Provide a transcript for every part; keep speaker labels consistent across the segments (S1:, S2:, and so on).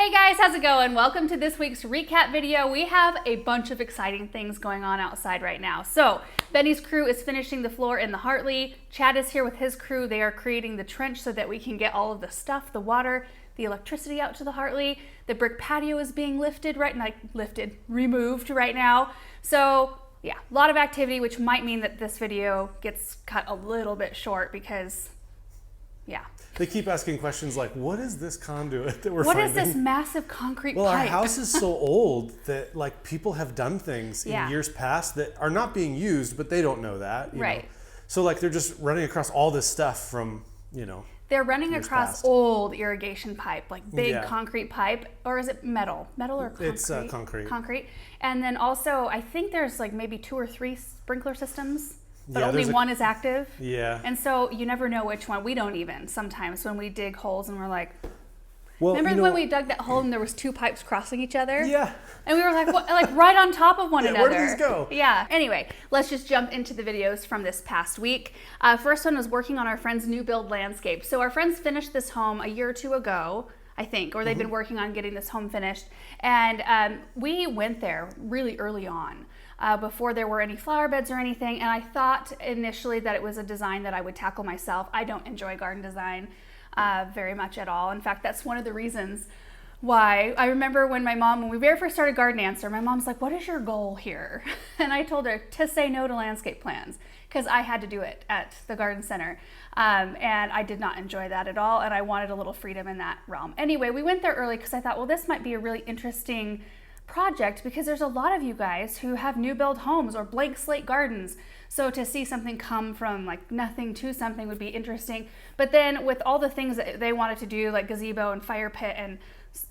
S1: Hey guys, how's it going? Welcome to this week's recap video. We have a bunch of exciting things going on outside right now. So, Benny's crew is finishing the floor in the Hartley. Chad is here with his crew. They are creating the trench so that we can get all of the stuff, the water, the electricity out to the Hartley. The brick patio is being removed right now. So, yeah, a lot of activity, which might mean that this video gets cut a little bit short because, yeah.
S2: They keep asking questions like, what is this conduit that we're finding?
S1: What is this massive concrete pipe?
S2: Well, our house is so old that like people have done things in years past that are not being used, but they don't know that. You know? So like they're just running across all this stuff from,
S1: They're running across old irrigation pipe, like big concrete pipe, or is it metal? Metal or concrete?
S2: It's concrete.
S1: Concrete. And then also, I think there's like maybe 2 or 3 sprinkler systems. But only one is active.
S2: Yeah.
S1: And so you never know which one. We don't even sometimes when we dig holes and we're like,
S2: well,
S1: remember when we dug that hole and there was 2 pipes crossing each other?
S2: Yeah.
S1: And we were like, what, like right on top of one another.
S2: Where did these go?
S1: Yeah. Anyway, let's just jump into the videos from this past week. First one was working on our friend's new build landscape. So our friends finished this home a year or 2 ago, I think, or they've been working on getting this home finished. And we went there really early on. Before there were any flower beds or anything, and I thought initially that it was a design that I would tackle myself. I don't enjoy garden design very much at all. In fact, that's one of the reasons why I remember when we very first started Garden Answer, my mom's like, what is your goal here? And I told her to say no to landscape plans because I had to do it at the garden center. And I did not enjoy that at all, and I wanted a little freedom in that realm. Anyway, we went there early because I thought, well, this might be a really interesting project because there's a lot of you guys who have new build homes or blank slate gardens. So to see something come from like nothing to something would be interesting. But then with all the things that they wanted to do, like gazebo and fire pit and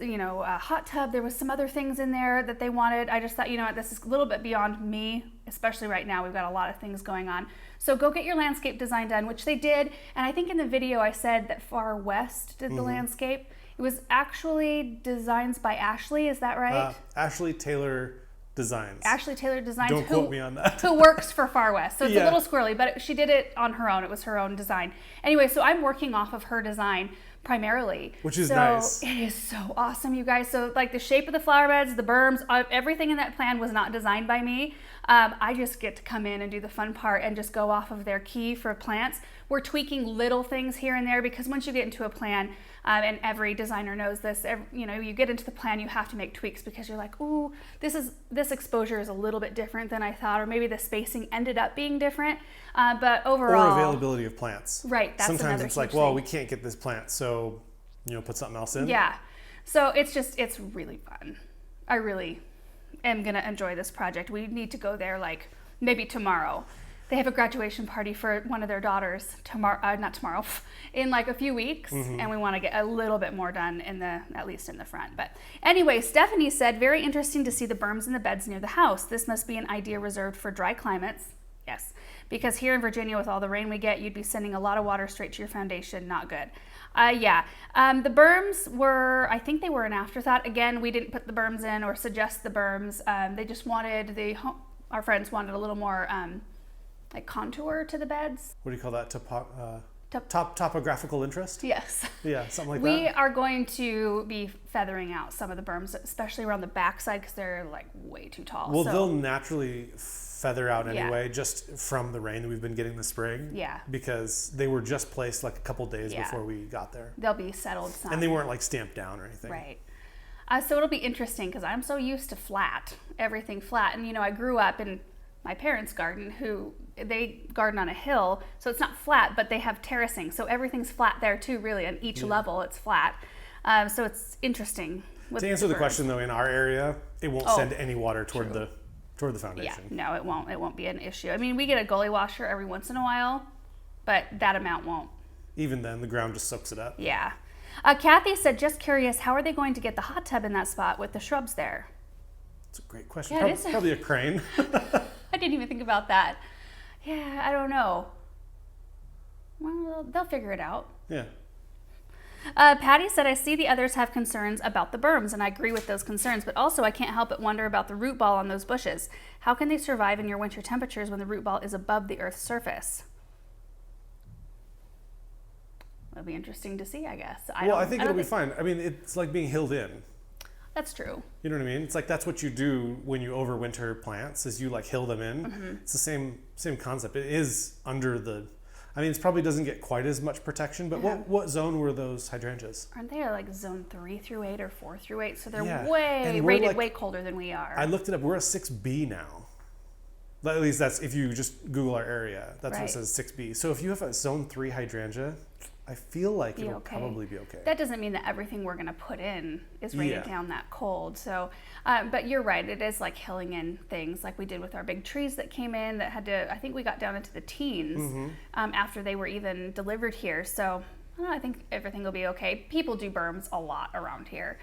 S1: a hot tub, there was some other things in there that they wanted. I just thought, this is a little bit beyond me, especially right now. We've got a lot of things going on. So go get your landscape design done, which they did. And I think in the video I said that Far West did the landscape. It was actually designs by Ashley, is that right?
S2: Ashley Taylor Designs.
S1: Ashley Taylor Designs.
S2: Don't quote me on that.
S1: Who works for Far West. So it's a little squirrely, but she did it on her own. It was her own design. Anyway, so I'm working off of her design primarily.
S2: Which is nice.
S1: It is so awesome, you guys. So like the shape of the flower beds, the berms, everything in that plan was not designed by me. I just get to come in and do the fun part and just go off of their key for plants. We're tweaking little things here and there because once you get into a plan, and every designer knows this, you get into the plan, you have to make tweaks because you're like, ooh, this exposure is a little bit different than I thought, or maybe the spacing ended up being different, but overall.
S2: Or availability of plants.
S1: Right, that's
S2: sometimes it's like,
S1: thing.
S2: well, we can't get this plant, so, put something else in.
S1: Yeah, so it's really fun. I really am gonna enjoy this project. We need to go there like maybe tomorrow. They have a graduation party for one of their daughters in like a few weeks, and we want to get a little bit more done at least in the front. But anyway, Stephanie said, very interesting to see the berms and the beds near the house. This must be an idea reserved for dry climates. Yes, because here in Virginia with all the rain we get, you'd be sending a lot of water straight to your foundation. Not good. The berms were, I think they were an afterthought. Again, we didn't put the berms in or suggest the berms. They just wanted, our friends wanted a little more like contour to the beds.
S2: What do you call that? Topographical interest?
S1: Yes.
S2: Yeah, something like that.
S1: We are going to be feathering out some of the berms, especially around the backside because they're like way too tall.
S2: Well, they'll naturally feather out anyway, just from the rain that we've been getting this spring.
S1: Yeah.
S2: Because they were just placed like a couple days before we got there.
S1: They'll be settled some.
S2: And they weren't like stamped down or anything.
S1: Right. So it'll be interesting because I'm so used to everything flat. And I grew up in my parents' garden they garden on a hill, so it's not flat, but they have terracing, so everything's flat there too, really. On each level it's flat, so it's interesting.
S2: To answer the question though, in our area it won't send any water toward the foundation.
S1: Yeah, no, it won't be an issue. I mean, we get a gully washer every once in a while, but that amount won't.
S2: Even then the ground just soaks it up.
S1: Yeah. Kathy said, just curious, how are they going to get the hot tub in that spot with the shrubs there?
S2: That's a great question.
S1: Yeah,
S2: Probably a crane.
S1: I didn't even think about that. Yeah, I don't know. Well, they'll figure it out.
S2: Yeah.
S1: Patty said, I see the others have concerns about the berms, and I agree with those concerns, but also I can't help but wonder about the root ball on those bushes. How can they survive in your winter temperatures when the root ball is above the earth's surface? It'll be interesting to see, I guess.
S2: I think it'll be fine. I mean, it's like being hilled in.
S1: That's true.
S2: You know what I mean? It's like that's what you do when you overwinter plants is you like hill them in. It's the same concept. It is under the, I mean, it probably doesn't get quite as much protection, but what zone were those hydrangeas?
S1: Aren't they like zone 3 through 8 or 4 through 8? So they're
S2: And
S1: rated
S2: like,
S1: way colder than we are.
S2: I looked it up. We're a 6B now. At least that's if you just Google our area. That's what it says, 6B. So if you have a zone 3 hydrangea, I feel like it'll probably be okay.
S1: That doesn't mean that everything we're going to put in is rated down that cold. So, but you're right. It is like hilling in things like we did with our big trees that came in that had to, I think we got down into the teens after they were even delivered here. So I think everything will be okay. People do berms a lot around here.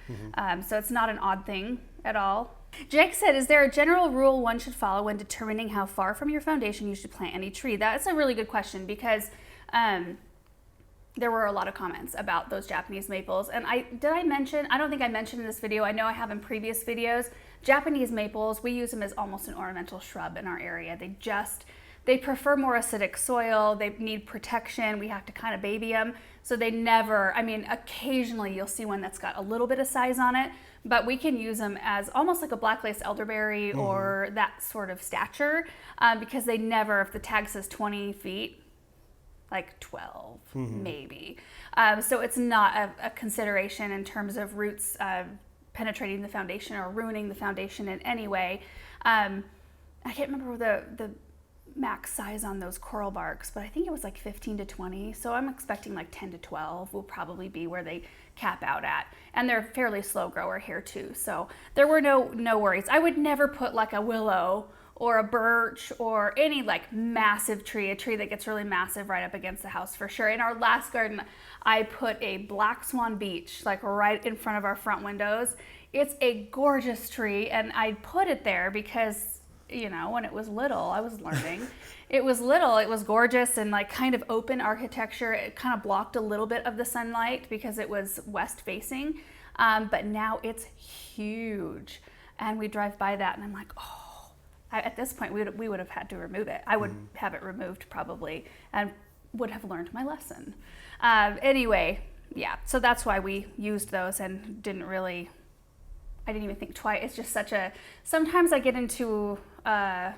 S1: So it's not an odd thing at all. Jake said, is there a general rule one should follow when determining how far from your foundation you should plant any tree? That's a really good question because there were a lot of comments about those Japanese maples. And I don't think I mentioned in this video, I know I have in previous videos, Japanese maples, we use them as almost an ornamental shrub in our area. They prefer more acidic soil, they need protection, we have to kind of baby them. So they never, I mean, occasionally you'll see one that's got a little bit of size on it, but we can use them as almost like a black lace elderberry or that sort of stature because they never, if the tag says 20 feet, like 12 maybe. So it's not a consideration in terms of roots penetrating the foundation or ruining the foundation in any way. I can't remember the max size on those coral barks, but I think it was like 15 to 20. So I'm expecting like 10 to 12 will probably be where they cap out at. And they're fairly slow grower here too. So there were no worries. I would never put like a willow or a birch or any like massive tree, a tree that gets really massive right up against the house for sure. In our last garden, I put a black swan beech like right in front of our front windows. It's a gorgeous tree and I put it there because, you know, when it was little, I was learning. It was little, it was gorgeous and like kind of open architecture. It kind of blocked a little bit of the sunlight because it was west facing, but now it's huge. And we drive by that and I'm like, oh, at this point, we would have had to remove it. I would have it removed probably and would have learned my lesson. Anyway, yeah, so that's why we used those and I didn't even think twice. It's just sometimes I get into a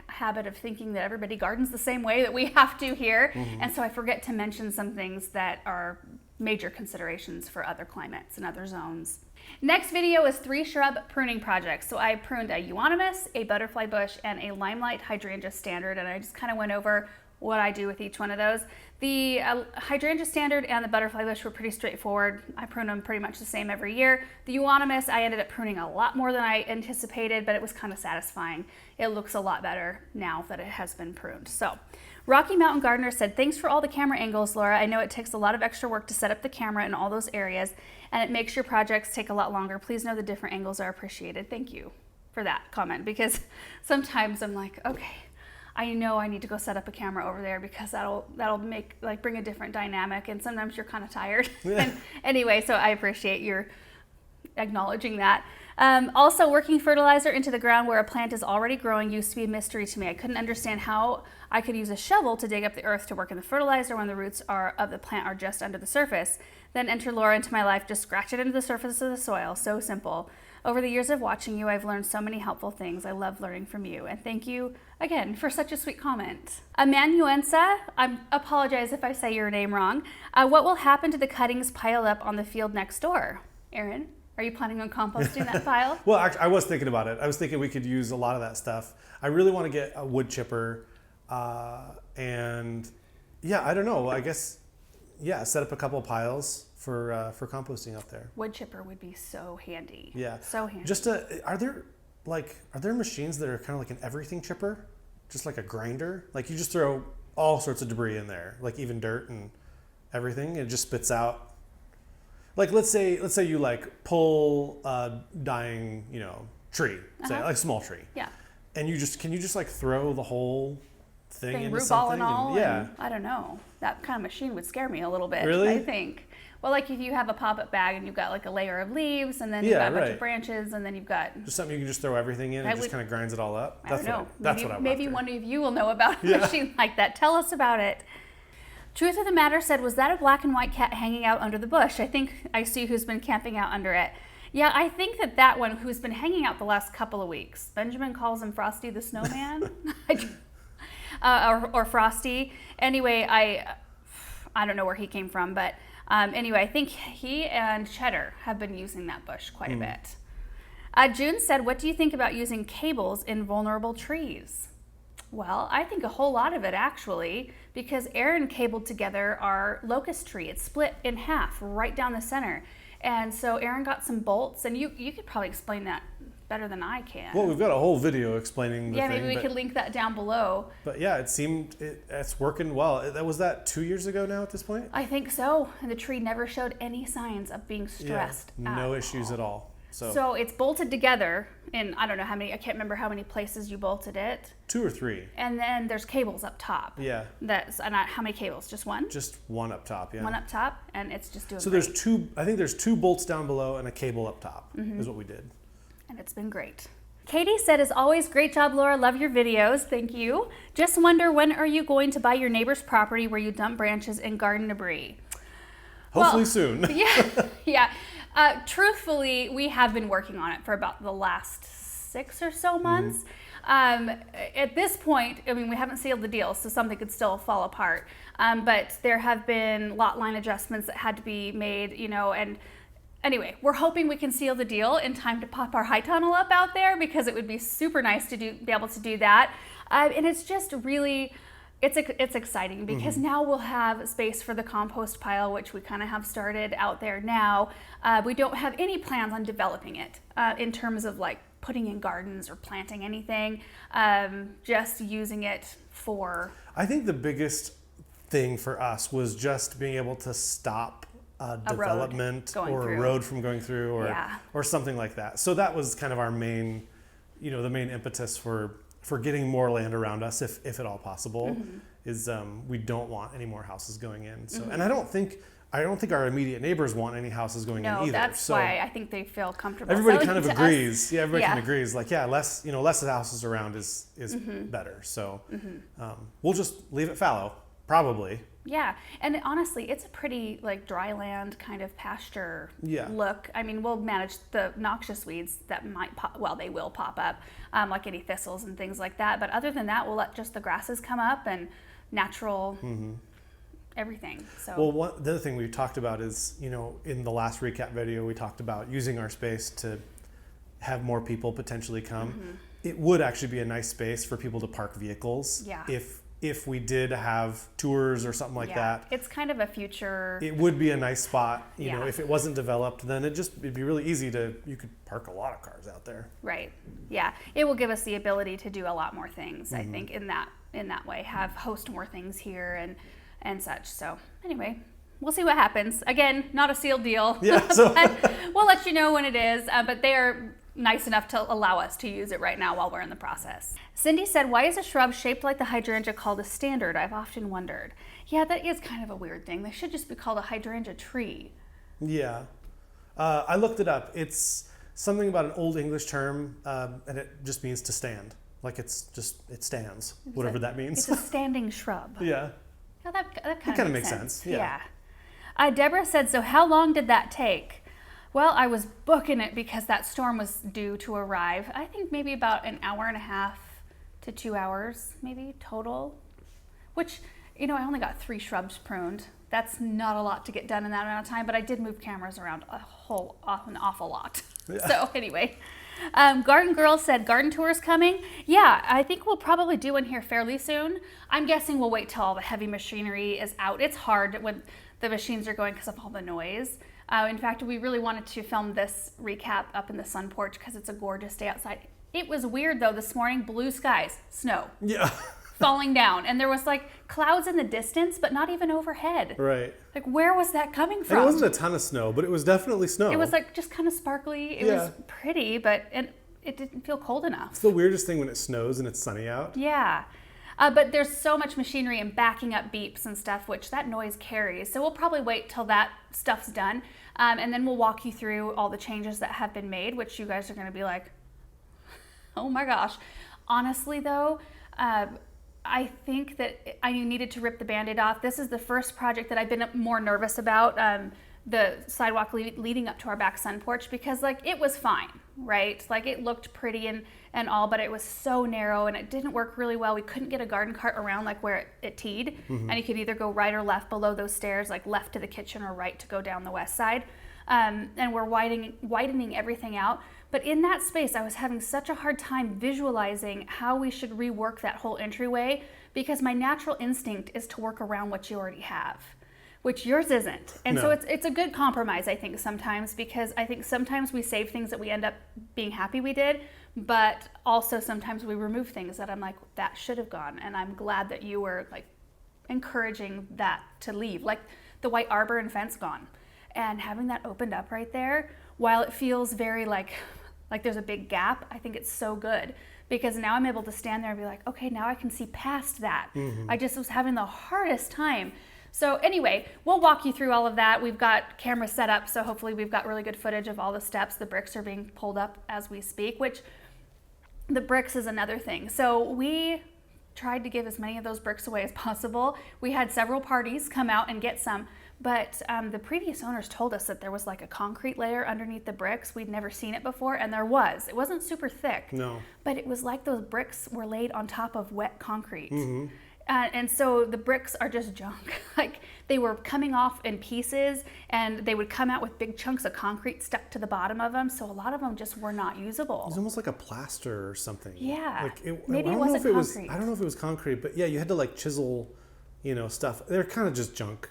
S1: habit of thinking that everybody gardens the same way that we have to here. And so I forget to mention some things that are major considerations for other climates and other zones. Next video is 3 shrub pruning projects. So I pruned a euonymus, a butterfly bush, and a limelight hydrangea standard, and I just kind of went over what I do with each one of those. The hydrangea standard and the butterfly bush were pretty straightforward. I prune them pretty much the same every year. The euonymus, I ended up pruning a lot more than I anticipated, but it was kind of satisfying. It looks a lot better now that it has been pruned. So Rocky Mountain Gardener said, thanks for all the camera angles, Laura. I know it takes a lot of extra work to set up the camera in all those areas, and it makes your projects take a lot longer. Please know the different angles are appreciated. Thank you for that comment, because sometimes I'm like, okay, I know I need to go set up a camera over there because that'll make bring a different dynamic, and sometimes you're kind of tired. And anyway, so I appreciate your acknowledging that. Also, working fertilizer into the ground where a plant is already growing used to be a mystery to me. I couldn't understand how I could use a shovel to dig up the earth to work in the fertilizer when the roots of the plant are just under the surface. Then enter Laura into my life, just scratch it into the surface of the soil. So simple. Over the years of watching you, I've learned so many helpful things. I love learning from you. And thank you again for such a sweet comment. Amanuensa, I apologize if I say your name wrong. What will happen to the cuttings piled up on the field next door? Aaron, are you planning on composting that pile?
S2: Well, actually, I was thinking about it. I was thinking we could use a lot of that stuff. I really want to get a wood chipper. And yeah, I don't know. I guess, yeah, set up a couple piles for composting out there.
S1: Wood chipper would be so handy.
S2: Yeah.
S1: So handy.
S2: Just are there machines that are kind of like an everything chipper? Just like a grinder? Like you just throw all sorts of debris in there, like even dirt and everything, and it just spits out. Like let's say you like pull a dying, tree, say like a small tree.
S1: Yeah.
S2: And can you just like throw the whole thing into
S1: root
S2: something?
S1: ball and all.
S2: Yeah.
S1: And I don't know. That kind of machine would scare me a little bit.
S2: Really?
S1: I think. Well, like if you have a pop-up bag and you've got like a layer of leaves and then you've got a bunch of branches and then you've got...
S2: Just something you can just throw everything in and it just kind of grinds it all up.
S1: I don't know.
S2: That's what I want.
S1: Maybe one of you will know about a machine like that. Tell us about it. Truth of the Matter said, was that a black and white cat hanging out under the bush? I think I see who's been camping out under it. Yeah, I think that one who's been hanging out the last couple of weeks, Benjamin calls him Frosty the Snowman, or Frosty. Anyway, I don't know where he came from, but anyway, I think he and Cheddar have been using that bush quite a bit. June said, what do you think about using cables in vulnerable trees? Well, I think a whole lot of it actually, because Aaron cabled together our locust tree. It's split in half right down the center. And so Aaron got some bolts, and you could probably explain that better than I can.
S2: Well, we've got a whole video explaining the thing.
S1: Yeah, maybe we could link that down below.
S2: But yeah, it's working well. Was that 2 years ago now at this point?
S1: I think so. And the tree never showed any signs of being stressed.
S2: Yeah, no issues at all.
S1: So it's bolted together in, I don't know how many, I can't remember how many places you bolted it.
S2: 2 or 3.
S1: And then there's cables up top.
S2: Yeah.
S1: How many cables? Just one?
S2: Just one up top, yeah.
S1: One up top, and it's just doing
S2: So
S1: great.
S2: I think there's 2 bolts down below and a cable up top is what we did.
S1: And it's been great. Katie said, as always, great job, Laura. Love your videos. Thank you. Just wonder, when are you going to buy your neighbor's property where you dump branches and garden debris?
S2: Hopefully soon.
S1: Yeah. Truthfully, we have been working on it for about the last 6 or so months. At this point, I mean, we haven't sealed the deal, so something could still fall apart. But there have been lot line adjustments that had to be made, and anyway, we're hoping we can seal the deal in time to pop our high tunnel up out there, because it would be super nice to be able to do that. And it's just really, it's exciting, because now we'll have space for the compost pile, which we kind of have started out there now. We don't have any plans on developing it in terms of like putting in gardens or planting anything, just using it for...
S2: I think the biggest thing for us was just being able to stop development or a road from going through, or something like that. So that was kind of our main, the main impetus for getting more land around us, if at all possible, is we don't want any more houses going in. So, and I don't think our immediate neighbors want any houses going in either.
S1: No, that's why I think they feel comfortable.
S2: Everybody kind of agrees. Yeah, everybody kind of agrees. Like, less houses around is better. So we'll just leave it fallow, probably.
S1: Yeah, and honestly, it's a pretty like dry land kind of pasture look. I mean, we'll manage the noxious weeds that might pop. Well, they will pop up, like any thistles and things like that. But other than that, we'll let just the grasses come up and natural everything. So
S2: the other thing we talked about is, in the last recap video, we talked about using our space to have more people potentially come. It would actually be a nice space for people to park vehicles. Yeah. If we did have tours or something like that.
S1: It's kind of a future...
S2: It would be a nice spot. You know, if it wasn't developed, then it'd be really easy you could park a lot of cars out there.
S1: Right. Yeah. It will give us the ability to do a lot more things, I think, in that way, host more things here and such. So anyway, we'll see what happens. Again, not a sealed deal.
S2: Yeah. So
S1: we'll let you know when it is, but they are nice enough to allow us to use it right now while we're in the process. Cindy said, why is a shrub shaped like the hydrangea called a standard? I've often wondered. Yeah, that is kind of a weird thing. They should just be called a hydrangea tree.
S2: Yeah. I looked it up. It's something about an old English term, and it just means to stand. Like it stands, whatever that means.
S1: It's a standing shrub.
S2: Yeah.
S1: Yeah, that kind of makes sense.
S2: Yeah.
S1: Deborah said, so how long did that take? Well, I was booking it because that storm was due to arrive. I think maybe about an hour and a half to 2 hours, maybe total. Which, I only got 3 shrubs pruned. That's not a lot to get done in that amount of time, but I did move cameras around an awful lot. Yeah. So anyway, Garden Girl said, garden tours coming? Yeah, I think we'll probably do one here fairly soon. I'm guessing we'll wait till all the heavy machinery is out. It's hard when the machines are going because of all the noise. In fact, we really wanted to film this recap up in the sun porch because it's a gorgeous day outside. It was weird though this morning, blue skies, snow.
S2: Yeah.
S1: Falling down. And there was like clouds in the distance, but not even overhead.
S2: Right.
S1: Like where was that coming from?
S2: And it wasn't a ton of snow, but it was definitely snow.
S1: It was like just kind of sparkly. It was pretty, but it didn't feel cold enough.
S2: It's the weirdest thing when it snows and it's sunny out.
S1: Yeah. But there's so much machinery and backing up beeps and stuff, which that noise carries. So we'll probably wait till that stuff's done. And then we'll walk you through all the changes that have been made, which you guys are going to be like, oh my gosh. Honestly, though, I think that I needed to rip the Band-Aid off. This is the first project that I've been more nervous about the sidewalk leading up to our back sun porch, because like it was fine, right? Like it looked pretty and all, but it was so narrow and it didn't work really well. We couldn't get a garden cart around like where it teed, and you could either go right or left below those stairs, like left to the kitchen or right to go down the west side. And we're widening everything out. But in that space, I was having such a hard time visualizing how we should rework that whole entryway, because my natural instinct is to work around what you already have, which yours isn't. And so it's a good compromise, I think, sometimes, because I think sometimes we save things that we end up being happy we did, but also sometimes we remove things that I'm like, that should have gone. And I'm glad that you were like encouraging that to leave, like the white arbor and fence gone. And having that opened up right there, while it feels very like there's a big gap, I think it's so good, because now I'm able to stand there and be like, okay, now I can see past that. I just was having the hardest time. So anyway, we'll walk you through all of that. We've got cameras set up, so hopefully we've got really good footage of all the steps. The bricks are being pulled up as we speak, which the bricks is another thing. So we tried to give as many of those bricks away as possible. We had several parties come out and get some, but the previous owners told us that there was like a concrete layer underneath the bricks. We'd never seen it before, and there was. It wasn't super thick, but it was like those bricks were laid on top of wet concrete. And so the bricks are just junk. Like they were coming off in pieces, and they would come out with big chunks of concrete stuck to the bottom of them. So a lot of them just were not usable.
S2: It was almost like a plaster or something.
S1: Yeah.
S2: Like
S1: maybe it wasn't concrete.
S2: I don't know if it was concrete, but yeah, you had to like chisel, stuff. They're kind of just junk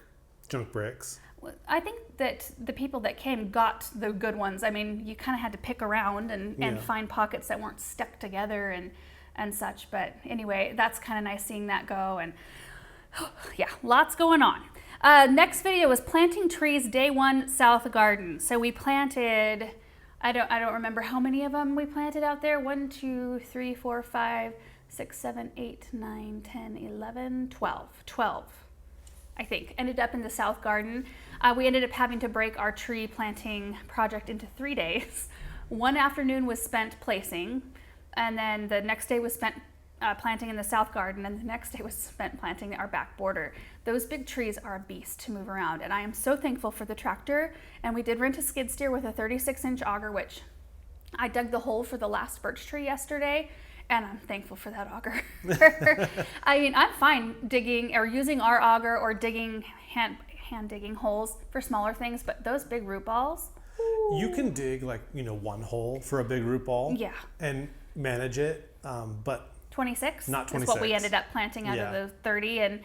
S2: bricks.
S1: I think that the people that came got the good ones. I mean, you kind of had to pick around and find pockets that weren't stuck together and such. But anyway, that's kind of nice seeing that go. And yeah, lots going on. Next video was planting trees day 1 south garden. So we planted, I don't remember how many of them we planted out there. 1, 2, 3, 4, 5, 6, 7, 8, 9, 10, 11, 12. I think, ended up in the south garden. We ended up having to break our tree planting project into 3 days. One afternoon was spent placing, and then the next day was spent planting in the south garden, and the next day was spent planting our back border. Those big trees are a beast to move around, and I am so thankful for the tractor. And we did rent a skid steer with a 36-inch auger, which I dug the hole for the last birch tree yesterday, and I'm thankful for that auger. I mean, I'm fine digging or using our auger or digging hand digging holes for smaller things, but those big root balls. Ooh.
S2: You can dig like, one hole for a big root ball.
S1: Yeah.
S2: And manage it, but
S1: 26?
S2: Not 26.
S1: Is what we ended up planting out of the 30, and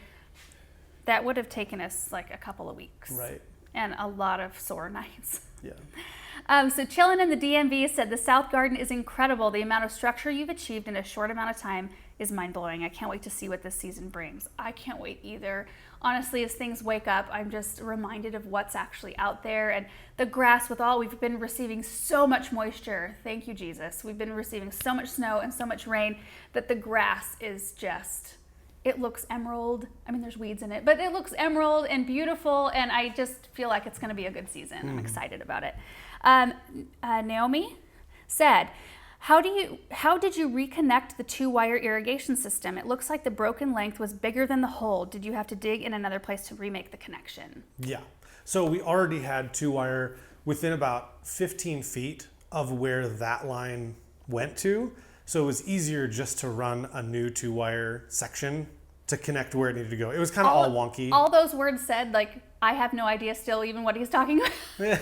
S1: that would have taken us like a couple of weeks.
S2: Right.
S1: And a lot of sore nights.
S2: Yeah.
S1: So Chillin' in the DMV said the South Garden is incredible. The amount of structure you've achieved in a short amount of time is mind-blowing. I can't wait to see what this season brings. I can't wait either. Honestly, as things wake up, I'm just reminded of what's actually out there. And the grass, we've been receiving so much moisture. Thank you, Jesus. We've been receiving so much snow and so much rain that the grass is just, it looks emerald. I mean, there's weeds in it, but it looks emerald and beautiful. And I just feel like it's going to be a good season. I'm excited about it. Naomi said, how did you reconnect the 2-wire irrigation system? It looks like the broken length was bigger than the hole. Did you have to dig in another place to remake the connection?
S2: Yeah. So we already had 2-wire within about 15 feet of where that line went to. So it was easier just to run a new 2-wire section to connect where it needed to go. It was kind of all wonky.
S1: All those words said, like, I have no idea still even what he's talking about.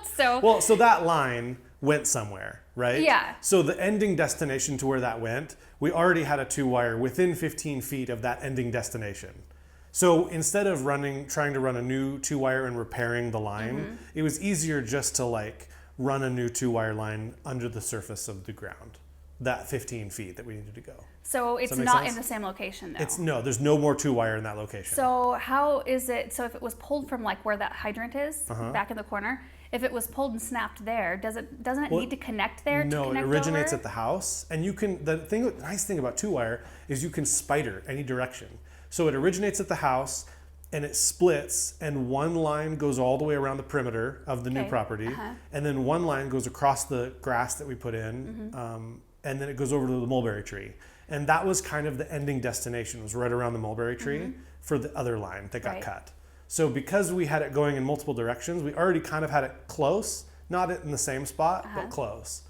S2: So that line went somewhere, right?
S1: Yeah.
S2: So the ending destination to where that went, we already had a 2-wire within 15 feet of that ending destination. So instead of trying to run a new 2-wire and repairing the line, it was easier just to like run a new 2-wire line under the surface of the ground, that 15 feet that we needed to go.
S1: So it's not in the same location though?
S2: There's no more 2-wire in that location.
S1: So how is it, so if it was pulled from like where that hydrant is, back in the corner, if it was pulled and snapped there, doesn't it need to connect there?
S2: No, it originates at the house. And the nice thing about 2-wire is you can spider any direction. So it originates at the house and it splits, and one line goes all the way around the perimeter of the new property. And then one line goes across the grass that we put in. And then it goes over to the mulberry tree. And that was kind of the ending destination, was right around the mulberry tree for the other line that got cut. So because we had it going in multiple directions, we already kind of had it close, not in the same spot, but close.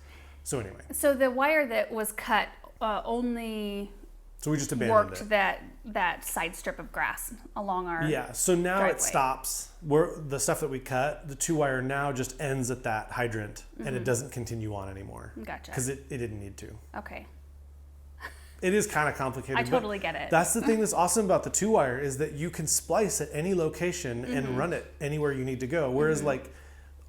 S2: So anyway.
S1: So the wire that was cut only
S2: So we just abandoned
S1: worked
S2: it.
S1: that side strip of grass along our
S2: Yeah, so now
S1: driveway.
S2: it stops. The stuff that we cut, the 2-wire now just ends at that hydrant, and it doesn't continue on anymore.
S1: Gotcha.
S2: Because it didn't need to.
S1: Okay.
S2: It is kind of complicated.
S1: I totally get it.
S2: That's the thing that's awesome about the 2-wire is that you can splice at any location and run it anywhere you need to go. Whereas like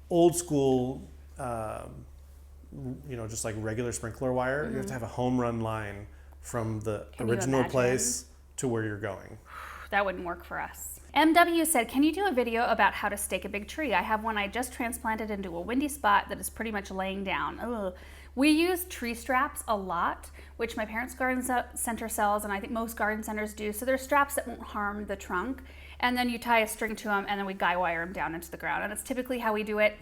S2: old school, just like regular sprinkler wire, you have to have a home run line from the
S1: Can you
S2: original
S1: imagine?
S2: place to where you're going.
S1: That wouldn't work for us. MW said, can you do a video about how to stake a big tree? I have one I just transplanted into a windy spot that is pretty much laying down. Ugh. We use tree straps a lot, which my parents' garden center sells, and I think most garden centers do. So they're straps that won't harm the trunk. And then you tie a string to them, and then we guy wire them down into the ground. And it's typically how we do it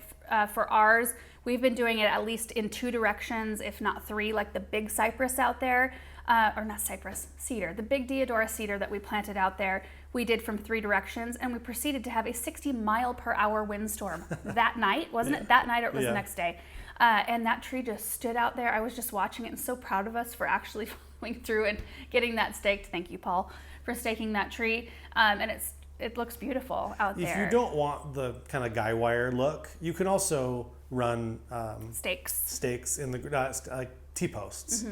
S1: for ours. We've been doing it at least in 2 directions, if not 3, like the big cypress out there. Or not cypress, cedar. The big Deodora cedar that we planted out there, we did from 3 directions, and we proceeded to have a 60-mile-per-hour windstorm that night. Wasn't it that night or it was the next day? And that tree just stood out there. I was just watching it and so proud of us for actually following through and getting that staked. Thank you, Paul, for staking that tree. And it looks beautiful out there.
S2: If you don't want the kind of guy wire look, you can also run stakes in the like T-posts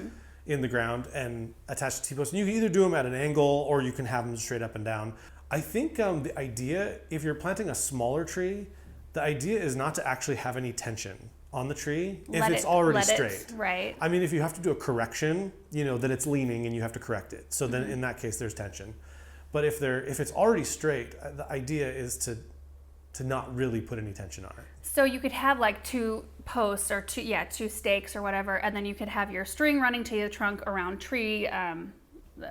S2: in the ground and attach the T-posts. And you can either do them at an angle or you can have them straight up and down. I think the idea, if you're planting a smaller tree, the idea is not to actually have any tension on the tree if it's already straight.
S1: Right.
S2: I mean, if you have to do a correction, that it's leaning and you have to correct it. So then in that case, there's tension. But if it's already straight, the idea is to not really put any tension on it.
S1: So you could have like 2 posts or 2 stakes or whatever, and then you could have your string running to the trunk around tree,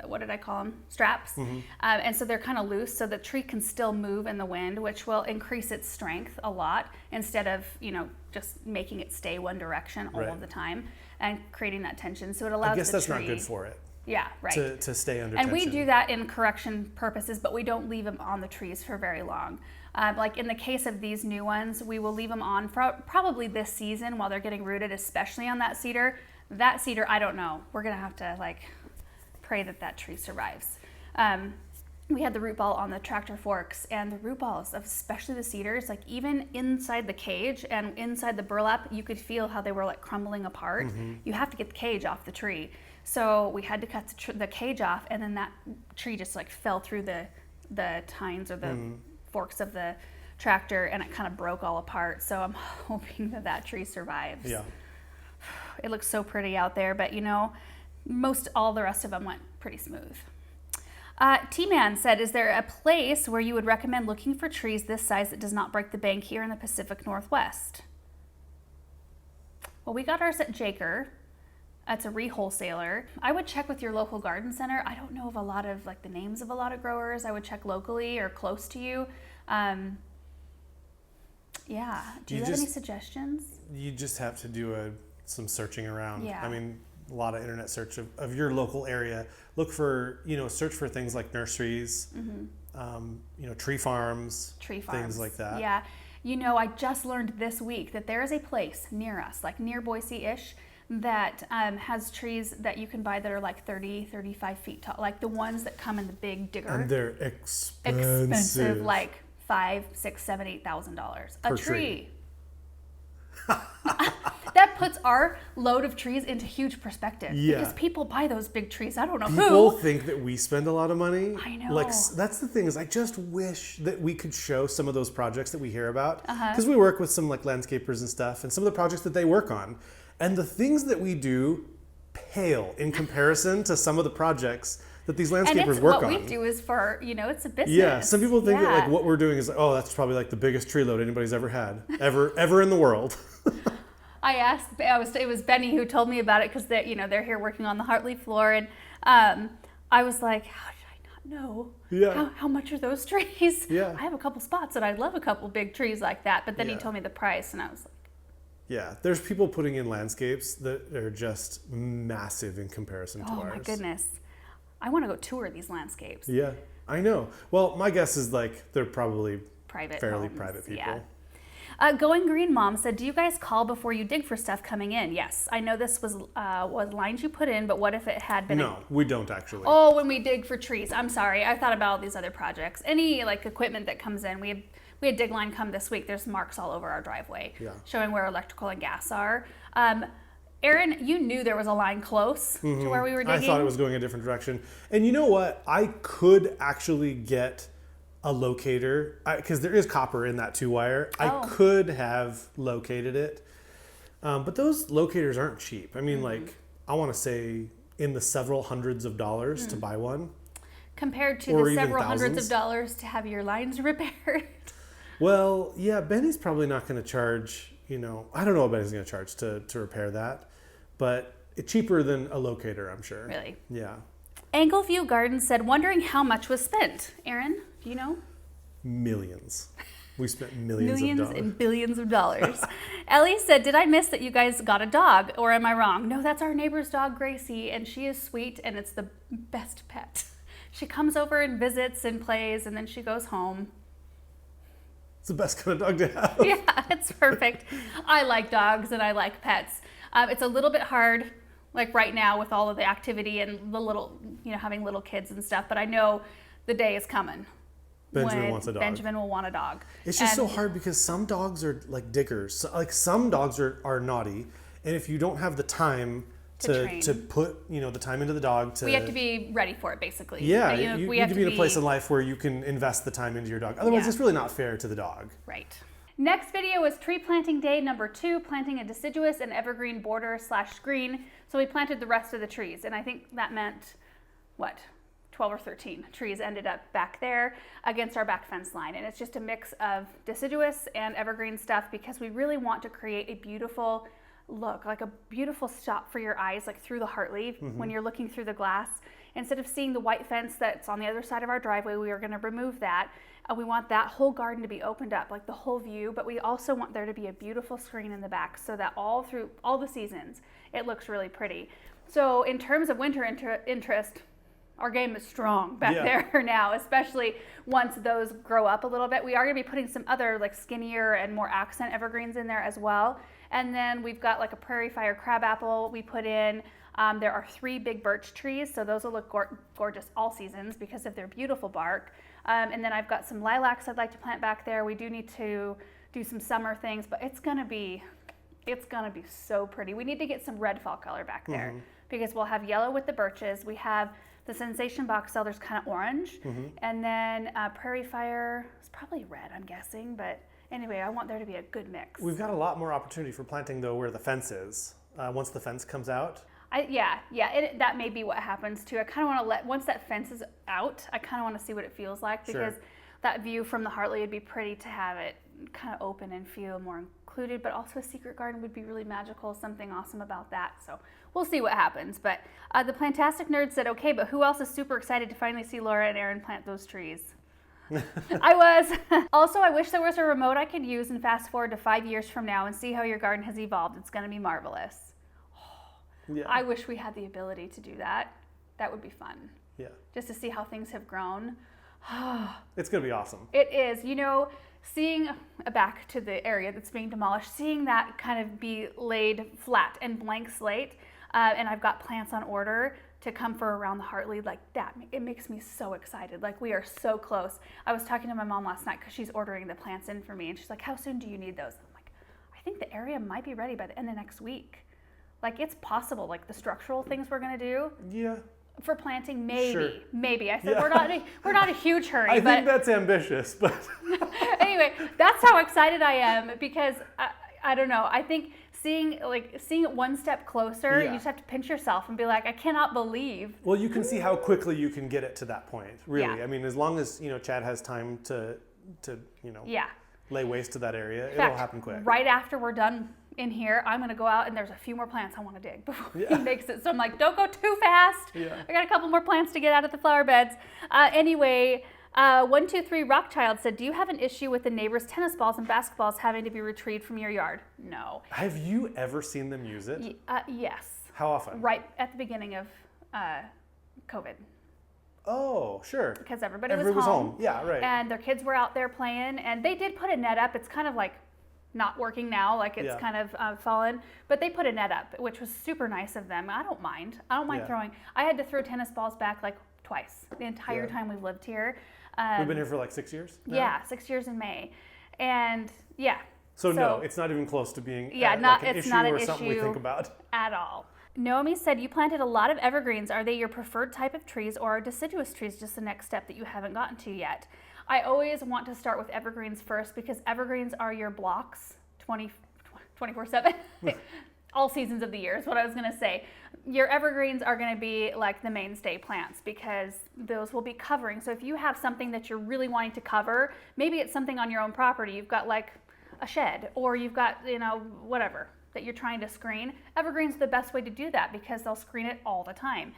S1: what did I call them? Straps. And so they're kind of loose, so the tree can still move in the wind, which will increase its strength a lot instead of, just making it stay one direction all of the time and creating that tension. So it allows the tree.
S2: I guess that's not good for it.
S1: Yeah, right.
S2: To stay under
S1: and
S2: tension.
S1: we do that in correction purposes, but we don't leave them on the trees for very long. Like in the case of these new ones, we will leave them on for probably this season while they're getting rooted, especially on that cedar. That cedar, I don't know. We're going to have to pray that tree survives. We had the root ball on the tractor forks, and the root balls of especially the cedars, even inside the cage and inside the burlap, you could feel how they were crumbling apart. You have to get the cage off the tree. So we had to cut the cage off, and then that tree just fell through the tines or the forks of the tractor, and it kind of broke all apart. So I'm hoping that tree survives.
S2: Yeah.
S1: It looks so pretty out there, but most all the rest of them went pretty smooth. T-Man said, is there a place where you would recommend looking for trees this size that does not break the bank here in the Pacific Northwest? Well, we got ours at Jaker. That's a re-wholesaler. I would check with your local garden center. I don't know of a lot of the names of a lot of growers. I would check locally or close to you. Yeah. Do you have any suggestions?
S2: You just have to do some searching around.
S1: Yeah.
S2: I mean, a lot of internet search of your local area. Look for, search for things like nurseries, tree farms, things like that.
S1: Yeah. I just learned this week that there is a place near us, near Boise-ish, that has trees that you can buy that are 30, 35 feet tall, the ones that come in the big digger.
S2: And they're expensive.
S1: $5,000, $6,000, $7,000, $8,000 a tree. That puts our load of trees into huge perspective.
S2: Yeah.
S1: Because people buy those big trees. I don't know
S2: People
S1: who.
S2: think that we spend a lot of money.
S1: I know.
S2: That's the thing is I just wish that we could show some of those projects that we hear about. Because we work with some landscapers and stuff and some of the projects that they work on. And the things that we do pale in comparison to some of the projects that these landscapers work on.
S1: And what we do is for, it's a business.
S2: Yeah, some people think that what we're doing is, that's probably the biggest tree load anybody's ever had, ever in the world.
S1: I asked, it was Benny who told me about it because they're here working on the Hartley floor. And I was like, how did I not know?
S2: Yeah.
S1: How much are those trees?
S2: Yeah.
S1: I have a couple spots and I'd love a couple big trees like that. But then he told me the price and I was like.
S2: Yeah, there's people putting in landscapes that are just massive in comparison to ours.
S1: Oh my goodness. I want to go tour these landscapes.
S2: Yeah. I know. Well, my guess is like they're probably
S1: Private
S2: fairly
S1: homes,
S2: private people.
S1: yeah. Going Green Mom said, do you guys call before you dig for stuff coming in? Yes. I know this was lines you put in, but what if it had been...
S2: No, we don't actually.
S1: Oh, when we dig for trees. I'm sorry. I thought about all these other projects. Any like equipment that comes in. We had dig line come this week. There's marks all over our driveway showing where electrical and gas are. Aaron, you knew there was a line close to where we were digging.
S2: I thought it was going a different direction. And you know what? I could actually get a locator, because there is copper in that 2-wire. I could have located it. But those locators aren't cheap. I mean, like, I want to say in the several hundreds of dollars to buy one.
S1: Compared to the several hundreds of dollars to have your lines repaired.
S2: Well, yeah, Benny's probably not going to charge, I don't know what Benny's going to charge to repair that. But it's cheaper than a locator, I'm sure.
S1: Really?
S2: Yeah.
S1: Angleview Gardens said, wondering how much was spent. Aaron, do you know?
S2: Millions. We spent millions of dollars.
S1: And billions of dollars. Ellie said, did I miss that you guys got a dog? Or am I wrong? No, that's our neighbor's dog, Gracie. And she is sweet and it's the best pet. She comes over and visits and plays and then she goes home.
S2: It's the best kind of dog to have.
S1: Yeah, it's perfect. I like dogs and I like pets. It's a little bit hard, like right now with all of the activity and the little, having little kids and stuff. But I know the day is coming.
S2: Benjamin wants a dog.
S1: Benjamin will want a dog.
S2: It's just so hard because some dogs are like diggers. So, like some dogs are naughty. And if you don't have the time to put, the time into the dog
S1: we have to be ready for it, basically.
S2: Yeah, you need to be in a place in life where you can invest the time into your dog. Otherwise, it's really not fair to the dog.
S1: Right. Next video is tree planting day number 2, planting a deciduous and evergreen border / screen. So we planted the rest of the trees, and I think that meant, 12 or 13 trees ended up back there against our back fence line. And it's just a mix of deciduous and evergreen stuff because we really want to create a beautiful look, like a beautiful stop for your eyes, like through the heartleaf when you're looking through the glass. Instead of seeing the white fence that's on the other side of our driveway, we are going to remove that. We want that whole garden to be opened up, like the whole view, but we also want there to be a beautiful screen in the back so that all through all the seasons, it looks really pretty. So in terms of winter interest, our game is strong back there now, especially once those grow up a little bit. We are going to be putting some other like skinnier and more accent evergreens in there as well. And then we've got like a prairie fire crabapple we put in. There are 3 big birch trees, so those will look gorgeous all seasons because of their beautiful bark. And then I've got some lilacs I'd like to plant back there. We do need to do some summer things, but it's gonna be so pretty. We need to get some red fall color back there because we'll have yellow with the birches. We have the Sensation box elders kind of orange, and then prairie fire is probably red, I'm guessing. But anyway, I want there to be a good mix.
S2: We've got a lot more opportunity for planting though where the fence is. Once the fence comes out.
S1: That may be what happens too. I kind of want to once that fence is out, I kind of want to see what it feels like because that view from the Hartley would be pretty to have it kind of open and feel more included, but also a secret garden would be really magical, something awesome about that. So we'll see what happens. But the Plantastic Nerd said, okay, but who else is super excited to finally see Laura and Aaron plant those trees? I was. Also, I wish there was a remote I could use and fast forward to 5 years from now and see how your garden has evolved. It's going to be marvelous. Yeah. I wish we had the ability to do that. That would be fun.
S2: Yeah.
S1: Just to see how things have grown.
S2: It's going to be awesome.
S1: It is. Seeing back to the area that's being demolished, seeing that kind of be laid flat and blank slate, and I've got plants on order to come for around the Hartley, like that, it makes me so excited. Like we are so close. I was talking to my mom last night because she's ordering the plants in for me, and she's like, how soon do you need those? I'm like, I think the area might be ready by the end of next week. Like it's possible, like the structural things we're gonna do.
S2: Yeah.
S1: For planting, maybe. I said we're not a huge hurry.
S2: I think that's ambitious, but
S1: anyway, that's how excited I am because I don't know. I think seeing it one step closer, you just have to pinch yourself and be like, I cannot believe.
S2: Well, you can see how quickly you can get it to that point. Really, I mean, as long as Chad has time to lay waste to that area, it'll happen quick.
S1: Right after we're done in here, I'm gonna go out and there's a few more plants I want to dig before he makes it. So I'm like, don't go too fast. I got a couple more plants to get out of the flower beds. Anyway, 123 Rockchild said, do you have an issue with the neighbors' tennis balls and basketballs having to be retrieved from your yard? No.
S2: Have you ever seen them use it?
S1: Yes.
S2: How often?
S1: Right at the beginning of COVID.
S2: Oh, sure.
S1: because everybody
S2: Everybody
S1: was home.
S2: Yeah, right.
S1: And their kids were out there playing, and they did put a net up. It's kind of like not working now, like it's
S2: Yeah.
S1: kind of fallen, but they put a net up, which was super nice of them. I don't mind
S2: Yeah.
S1: throwing. I had to throw tennis balls back like twice the entire
S2: Yeah.
S1: time we've lived here.
S2: We've been here for like 6 years now?
S1: Yeah, 6 years in May. And yeah.
S2: So no, it's not even close to being
S1: Yeah,
S2: like an
S1: it's
S2: issue
S1: not an
S2: or something we
S1: issue
S2: think about.
S1: at all. Naomi said you planted a lot of evergreens. Are they your preferred type of trees, or are deciduous trees just the next step that you haven't gotten to yet? I always want to start with evergreens first because evergreens are your blocks 24/7. All seasons of the year is what I was going to say. Your evergreens are going to be like the mainstay plants because those will be covering. So if you have something that you're really wanting to cover, maybe it's something on your own property. You've got like a shed, or you've got, whatever that you're trying to screen. Evergreens are the best way to do that because they'll screen it all the time.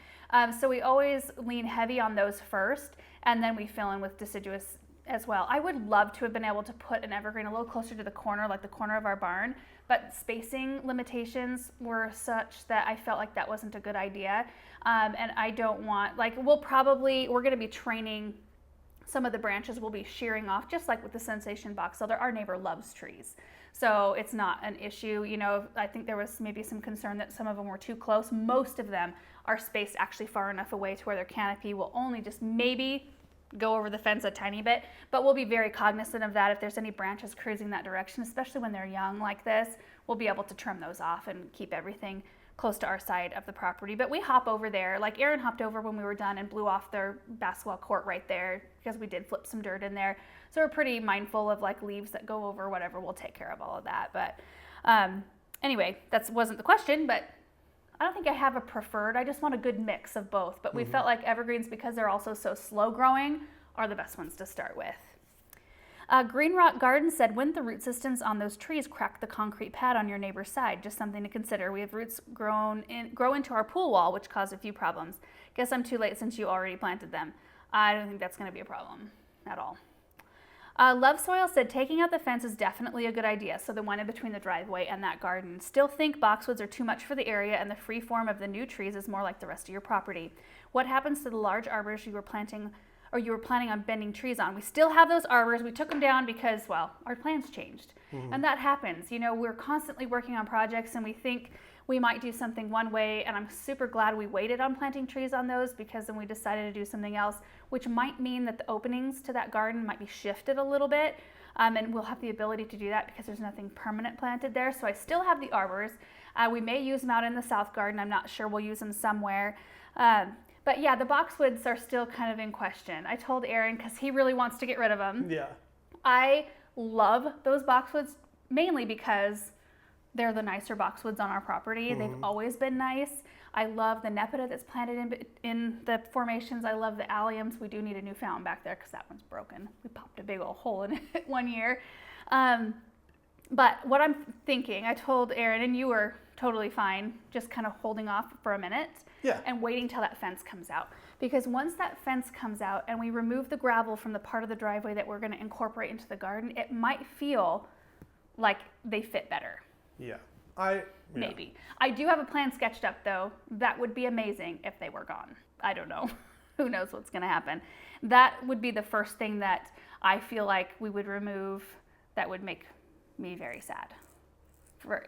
S1: So we always lean heavy on those first, and then we fill in with deciduous as well. I would love to have been able to put an evergreen a little closer to the corner, like the corner of our barn, but spacing limitations were such that I felt like that wasn't a good idea. And I don't want, like, we're going to be training. Some of the branches will be shearing off, just like with the Sensation box elder. Our neighbor loves trees, so it's not an issue. I think there was maybe some concern that some of them were too close. Most of them are spaced actually far enough away to where their canopy will only just maybe go over the fence a tiny bit, but we'll be very cognizant of that. If there's any branches cruising that direction, especially when they're young like this, we'll be able to trim those off and keep everything close to our side of the property. But we hop over there, like Aaron hopped over when we were done and blew off their basketball court right there because we did flip some dirt in there. So we're pretty mindful of like leaves that go over, whatever. We'll take care of all of that. But anyway, that wasn't the question, but I don't think I have a preferred. I just want a good mix of both. But we felt like evergreens, because they're also so slow growing, are the best ones to start with. Green Rock Garden said, wouldn't the root systems on those trees crack the concrete pad on your neighbor's side? Just something to consider. We have roots grow into our pool wall, which caused a few problems. Guess I'm too late since you already planted them. I don't think that's going to be a problem at all. Love Soil said, taking out the fence is definitely a good idea, so the one in between the driveway and that garden. Still think boxwoods are too much for the area, and the free form of the new trees is more like the rest of your property. What happens to the large arbors you were planning on bending trees on? We still have those arbors. We took them down because, well, our plans changed. And that happens. We're constantly working on projects, and we think we might do something one way, and I'm super glad we waited on planting trees on those, because then we decided to do something else, which might mean that the openings to that garden might be shifted a little bit, and we'll have the ability to do that because there's nothing permanent planted there. So I still have the arbors. We may use them out in the south garden. I'm not sure. We'll use them somewhere. But yeah, the boxwoods are still kind of in question. I told Aaron, because he really wants to get rid of them.
S2: Yeah.
S1: I love those boxwoods mainly because they're the nicer boxwoods on our property. They've always been nice. I love the nepeta that's planted in the formations. I love the alliums. We do need a new fountain back there because that one's broken. We popped a big old hole in it one year. But what I'm thinking, I told Aaron, and you were totally fine, just kind of holding off for a minute and waiting till that fence comes out. Because once that fence comes out and we remove the gravel from the part of the driveway that we're going to incorporate into the garden, it might feel like they fit better.
S2: Yeah.
S1: Maybe. I do have a plan sketched up, though. That would be amazing if they were gone. I don't know. Who knows what's going to happen. That would be the first thing that I feel like we would remove that would make me very sad.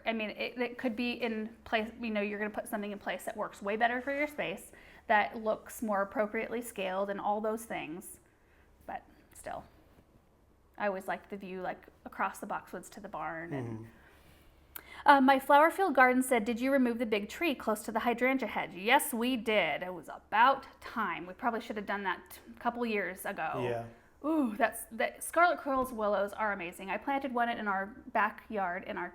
S1: It could be in place, you're going to put something in place that works way better for your space, that looks more appropriately scaled and all those things. But still, I always liked the view like across the boxwoods to the barn. And my flower field garden said, did you remove the big tree close to the hydrangea hedge? Yes, we did. It was about time. We probably should have done that a couple years ago.
S2: Yeah.
S1: Ooh, that Scarlet willows are amazing. I planted one in our backyard in our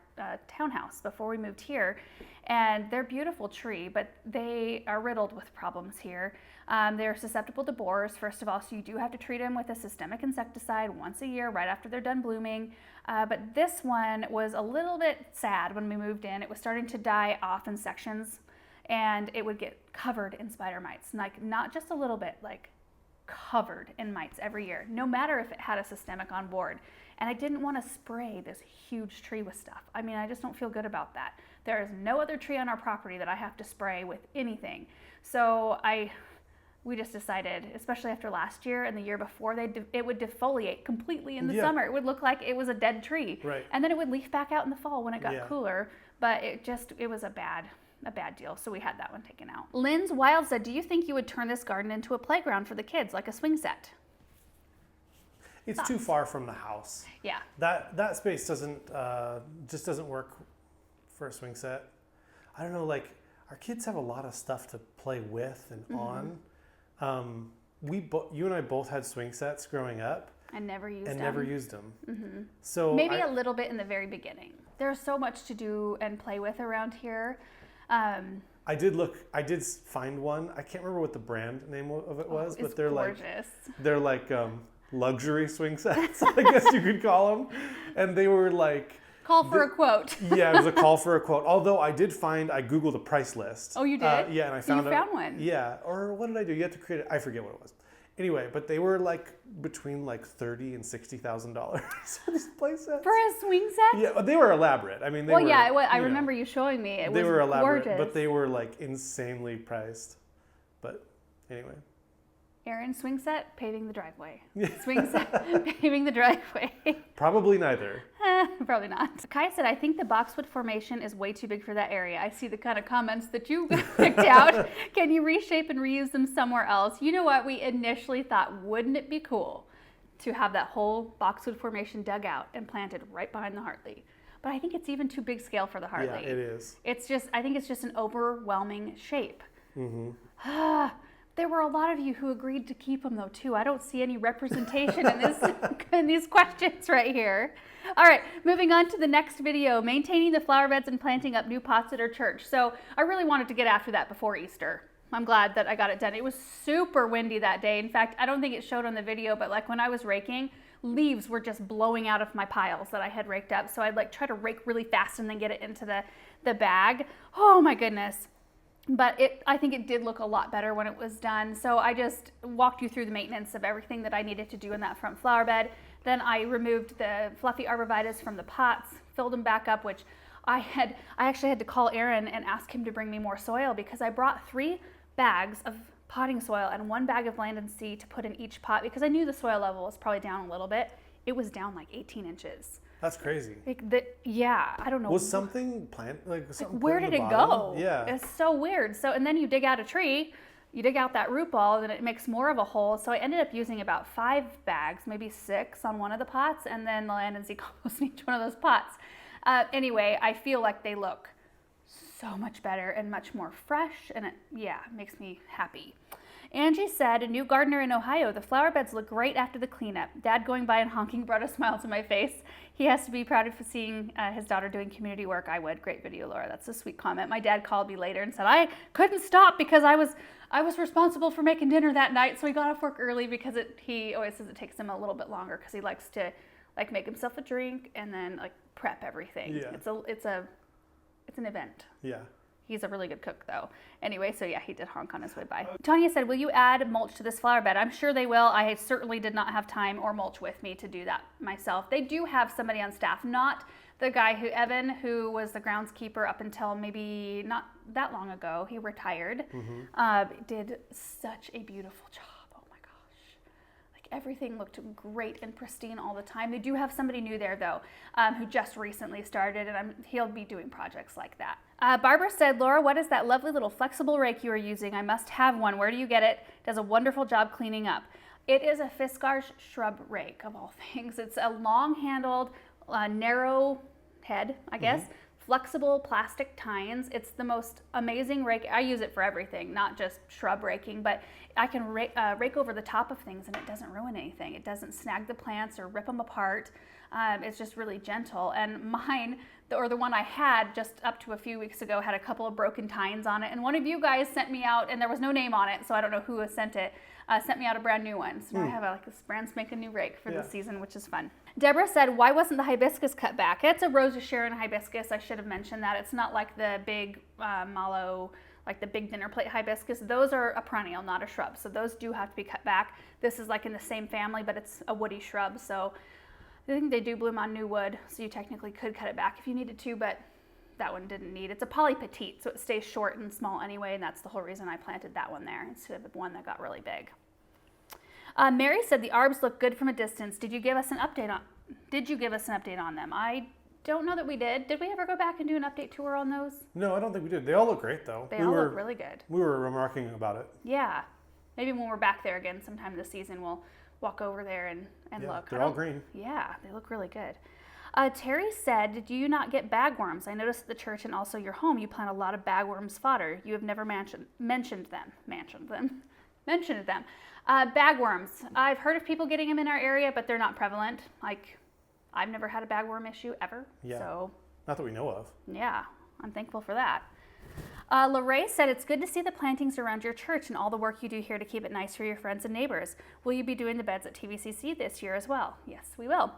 S1: townhouse before we moved here, and they're a beautiful tree, but they are riddled with problems here. They're susceptible to borers, first of all, so you do have to treat them with a systemic insecticide once a year right after they're done blooming. But this one was a little bit sad when we moved in. It was starting to die off in sections, and it would get covered in spider mites, like not just a little bit, like covered in mites every year, no matter if it had a systemic on board. And I didn't want to spray this huge tree with stuff. I just don't feel good about that. There is no other tree on our property that I have to spray with anything. So I we just decided, especially after last year and the year before, it would defoliate completely in the
S2: Yeah.
S1: summer. It would look like it was a dead tree.
S2: Right.
S1: And then it would leaf back out in the fall when it got
S2: Yeah.
S1: cooler. But it was a bad deal. So we had that one taken out. Lynn's Wild said, do you think you would turn this garden into a playground for the kids, like a swing set?
S2: It's too far from the house.
S1: Yeah.
S2: That space doesn't work for a swing set. I don't know, like our kids have a lot of stuff to play with and on. You and I both had swing sets growing up.
S1: And never used them.
S2: Mm-hmm. So
S1: maybe a little bit in the very beginning. There's so much to do and play with around here.
S2: I did find one. I can't remember what the brand name of it was, but they're
S1: gorgeous.
S2: like luxury swing sets, I guess you could call them. And they were like
S1: call for a quote.
S2: Yeah, it was a call for a quote. Although I Googled a price list.
S1: Oh, you did?
S2: Yeah, and I found
S1: you found one.
S2: Yeah, or what did I do? You had to create it. I forget what it was. Anyway, but they were like between like $30,000 and $60,000 for these play sets.
S1: For a swing set?
S2: Yeah, they were elaborate. I mean,
S1: I remember you showing me. They
S2: were elaborate,
S1: gorgeous.
S2: but they were like insanely priced. But anyway.
S1: Aaron, swing set, paving the driveway. Swing set, paving the driveway.
S2: Probably neither.
S1: Probably not. Kai said, I think the boxwood formation is way too big for that area. I see the kind of comments that you picked out. Can you reshape and reuse them somewhere else? You know what? We initially thought, wouldn't it be cool to have that whole boxwood formation dug out and planted right behind the Hartley? But I think it's even too big scale for the Hartley.
S2: Yeah, it is.
S1: I think it's just an overwhelming shape.
S2: Mm-hmm.
S1: There were a lot of you who agreed to keep them though too. I don't see any representation in these questions right here. All right, moving on to the next video, maintaining the flower beds and planting up new pots at our church. So I really wanted to get after that before Easter. I'm glad that I got it done. It was super windy that day. In fact, I don't think it showed on the video, but like when I was raking, leaves were just blowing out of my piles that I had raked up. So I'd like try to rake really fast and then get it into the bag. Oh my goodness. But I think it did look a lot better when it was done. So I just walked you through the maintenance of everything that I needed to do in that front flower bed. Then I removed the fluffy arborvitaes from the pots, filled them back up, which I actually had to call Aaron and ask him to bring me more soil because I brought 3 bags of potting soil and 1 bag of land and seed to put in each pot because I knew the soil level was probably down a little bit. It was down like 18 inches.
S2: That's crazy.
S1: I don't know.
S2: Was something
S1: where did it go?
S2: Yeah.
S1: It's so weird. So, and then you dig out a tree, you dig out that root ball, and it makes more of a hole. So I ended up using about 5 bags, maybe 6 on one of the pots, and then the land and seed compost in each one of those pots. Anyway, I feel like they look so much better and much more fresh, and it makes me happy. Angie said, a new gardener in Ohio, the flower beds look great after the cleanup. Dad going by and honking brought a smile to my face. He has to be proud of seeing his daughter doing community work. I would. Great video, Laura. That's a sweet comment. My dad called me later and said, I couldn't stop because I was responsible for making dinner that night. So he got off work early because he always says it takes him a little bit longer because he likes to like make himself a drink and then like prep everything.
S2: Yeah.
S1: It's an event.
S2: Yeah.
S1: He's a really good cook though. Anyway, so yeah, he did honk on his way by. Tanya said, will you add mulch to this flower bed? I'm sure they will. I certainly did not have time or mulch with me to do that myself. They do have somebody on staff, not the guy Evan, who was the groundskeeper up until maybe not that long ago. He retired. Did such a beautiful job. Everything looked great and pristine all the time. They do have somebody new there though, who just recently started, and he'll be doing projects like that. Barbara said, Laura, what is that lovely little flexible rake you are using? I must have one. Where do you get it? It does a wonderful job cleaning up. It is a Fiskars shrub rake of all things. It's a long-handled, narrow head, I guess. Flexible plastic tines. It's the most amazing rake. I use it for everything, not just shrub raking, but I can rake over the top of things and it doesn't ruin anything. It doesn't snag the plants or rip them apart. It's just really gentle. And mine, the one I had just up to a few weeks ago, had a couple of broken tines on it. And one of you guys sent me out, and there was no name on it, so I don't know who has sent it, sent me out a brand new one. So now I have this brand spanking new rake for this season, which is fun. Deborah said, why wasn't the hibiscus cut back? It's a Rose of Sharon hibiscus. I should have mentioned that. It's not like the big mallow, like the big dinner plate hibiscus. Those are a perennial, not a shrub. So those do have to be cut back. This is like in the same family, but it's a woody shrub. So I think they do bloom on new wood. So you technically could cut it back if you needed to, but that one didn't need. It's a poly petite, so it stays short and small anyway, and that's the whole reason I planted that one there instead of the one that got really big. Mary said the arbs look good from a distance. Did you give us an update on them? I don't know that we did. Did we ever go back and do an update tour on those?
S2: No, I don't think we did. They all look great though.
S1: They all look really good.
S2: We were remarking about it.
S1: Yeah. Maybe when we're back there again sometime this season, we'll walk over there and look.
S2: They're all green.
S1: Yeah, they look really good. Terry said, did you not get bagworms? I noticed at the church and also your home, you plant a lot of bagworms fodder. You have never mentioned them. Bagworms. I've heard of people getting them in our area, but they're not prevalent. Like, I've never had a bagworm issue ever.
S2: Yeah.
S1: So,
S2: not that we know of.
S1: Yeah, I'm thankful for that. Lorraine said, it's good to see the plantings around your church and all the work you do here to keep it nice for your friends and neighbors. Will you be doing the beds at TVCC this year as well? Yes, we will.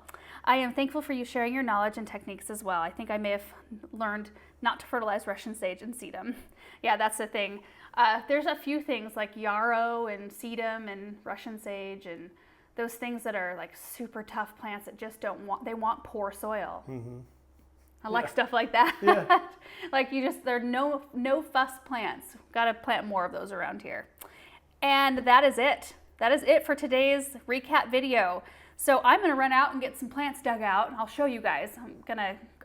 S1: I am thankful for you sharing your knowledge and techniques as well. I think I may have learned not to fertilize Russian sage and sedum. Yeah, that's the thing. There's a few things like yarrow and sedum and Russian sage and those things that are like super tough plants that just they want poor soil. Mm-hmm. I like stuff like that. Yeah. Like they're no fuss plants. Got to plant more of those around here. And that is it. That is it for today's recap video. So I'm going to run out and get some plants dug out and I'll show you guys.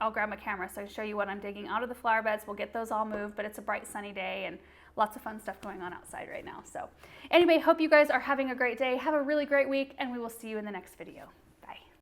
S1: I'll grab my camera so I can show you what I'm digging out of the flower beds. We'll get those all moved, but it's a bright sunny day and lots of fun stuff going on outside right now. So anyway, hope you guys are having a great day. Have a really great week and we will see you in the next video.